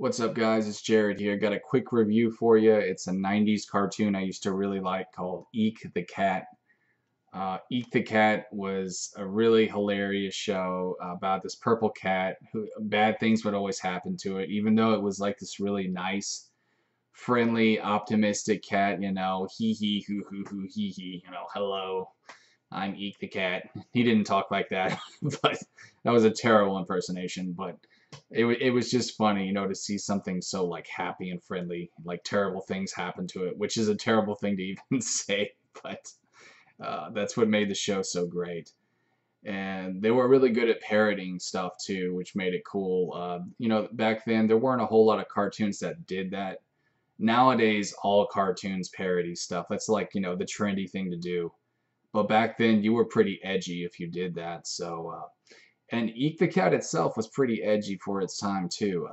What's up, guys? It's Jared here. Got a quick review for you. It's a 90s cartoon I used to really like called Eek the Cat. Eek the Cat was a really hilarious show about this purple cat who bad things would always happen to it, even though it was like this really nice, friendly, optimistic cat, hee hee hoo hoo hoo hee hee, hello, I'm Eek the Cat. He didn't talk like that, but that was a terrible impersonation, but it was just funny, to see something so like happy and friendly, like terrible things happen to it, which is a terrible thing to even say, but that's what made the show so great. And they were really good at parodying stuff too, which made it cool. Back then there weren't a whole lot of cartoons that did that. Nowadays, all cartoons parody stuff. That's like, the trendy thing to do. But back then, you were pretty edgy if you did that. And Eek the Cat itself was pretty edgy for its time too.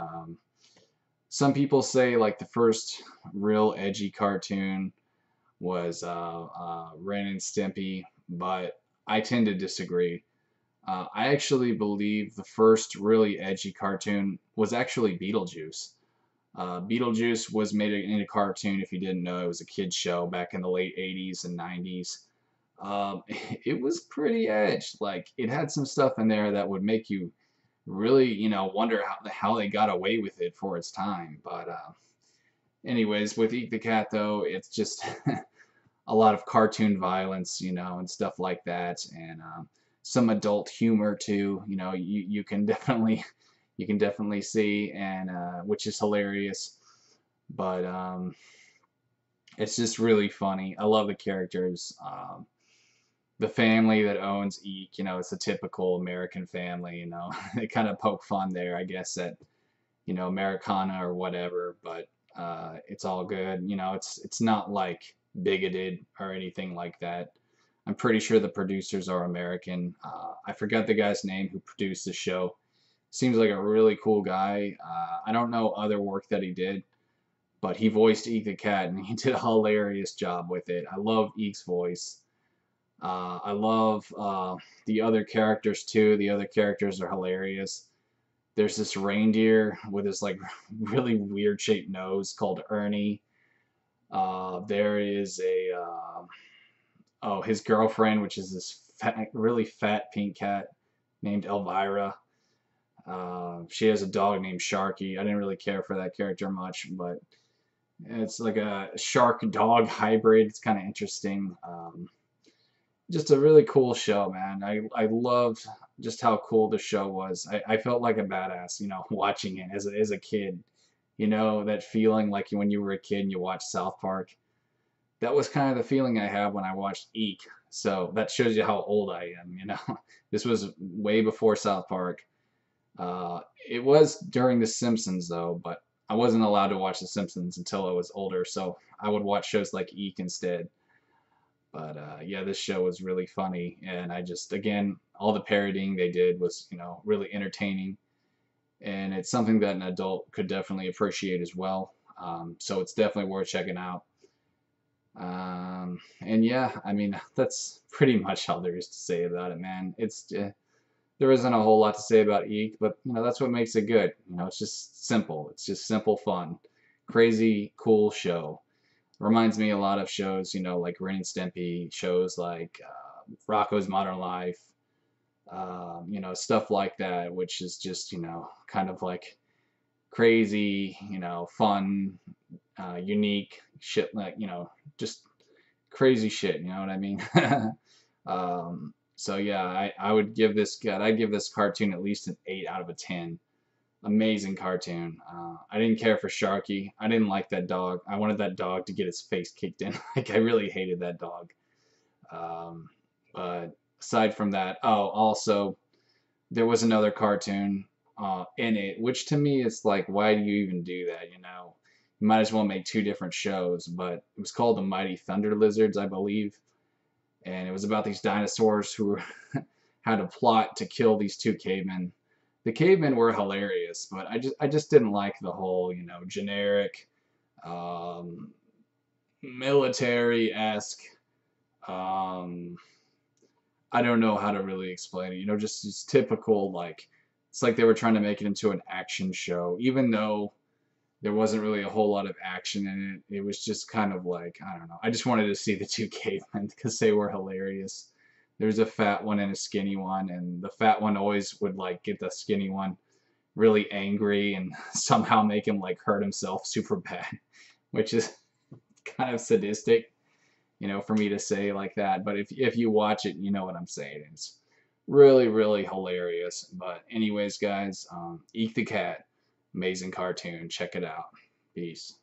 Some people say like the first real edgy cartoon was Ren and Stimpy, but I tend to disagree. I actually believe the first really edgy cartoon was actually Beetlejuice. Beetlejuice was made in a cartoon, if you didn't know. It was a kid's show back in the late 80s and 90s. It was pretty edged. Like, it had some stuff in there that would make you really, wonder how they got away with it for its time. But anyways, with Eat the Cat, though, it's just a lot of cartoon violence, and stuff like that, and some adult humor too. You can definitely see, and which is hilarious. But it's just really funny. I love the characters. The family that owns Eek, it's a typical American family. They kind of poke fun there, I guess, at Americana or whatever, but it's all good. It's not like bigoted or anything like that. I'm pretty sure the producers are American. I forgot the guy's name who produced the show. Seems like a really cool guy. I don't know other work that he did, but he voiced Eek the Cat, and he did a hilarious job with it. I love Eek's voice. I love the other characters too. The other characters are hilarious. There's this reindeer with this like really weird shaped nose called Ernie. There is his girlfriend, which is this really fat pink cat named Elvira. She has a dog named Sharky. I didn't really care for that character much, but it's like a shark dog hybrid. It's kind of interesting. Just a really cool show, man. I loved just how cool the show was. I felt like a badass, watching it as a kid. That feeling like when you were a kid and you watched South Park. That was kind of the feeling I had when I watched Eek. So that shows you how old I am. This was way before South Park. It was during The Simpsons, though, but I wasn't allowed to watch The Simpsons until I was older, so I would watch shows like Eek instead. But yeah, this show was really funny, and again, all the parodying they did was, really entertaining, and it's something that an adult could definitely appreciate as well. So it's definitely worth checking out. And yeah, I mean, that's pretty much all there is to say about it, man. There isn't a whole lot to say about Eek, but that's what makes it good. It's just simple. It's just simple fun, crazy cool show. Reminds me a lot of shows, like Ren and Stimpy, shows like Rocko's Modern Life, stuff like that, which is just, kind of like crazy, fun, unique shit, like, just crazy shit, you know what I mean? So yeah, I'd give this cartoon at least an 8 out of a 10. Amazing cartoon. I didn't care for Sharky. I didn't like that dog. I wanted that dog to get his face kicked in. Like, I really hated that dog. But aside from that, also, there was another cartoon in it, which to me is like, why do you even do that? You might as well make two different shows. But it was called The Mighty Thunder Lizards, I believe. And it was about these dinosaurs who had a plot to kill these two cavemen. The cavemen were hilarious, but I just didn't like the whole, generic, um, military-esque, um, I don't know how to really explain it, just typical, like, it's like they were trying to make it into an action show, even though There wasn't really a whole lot of action in it. It was just kind of like, I don't know. I just wanted to see the two cavemen because they were hilarious. There's a fat one and a skinny one, and the fat one always would like get the skinny one really angry and somehow make him like hurt himself super bad, which is kind of sadistic, for me to say like that. But if you watch it, you know what I'm saying. It's really, really hilarious. But anyways, guys, Eek the Cat, amazing cartoon. Check it out. Peace.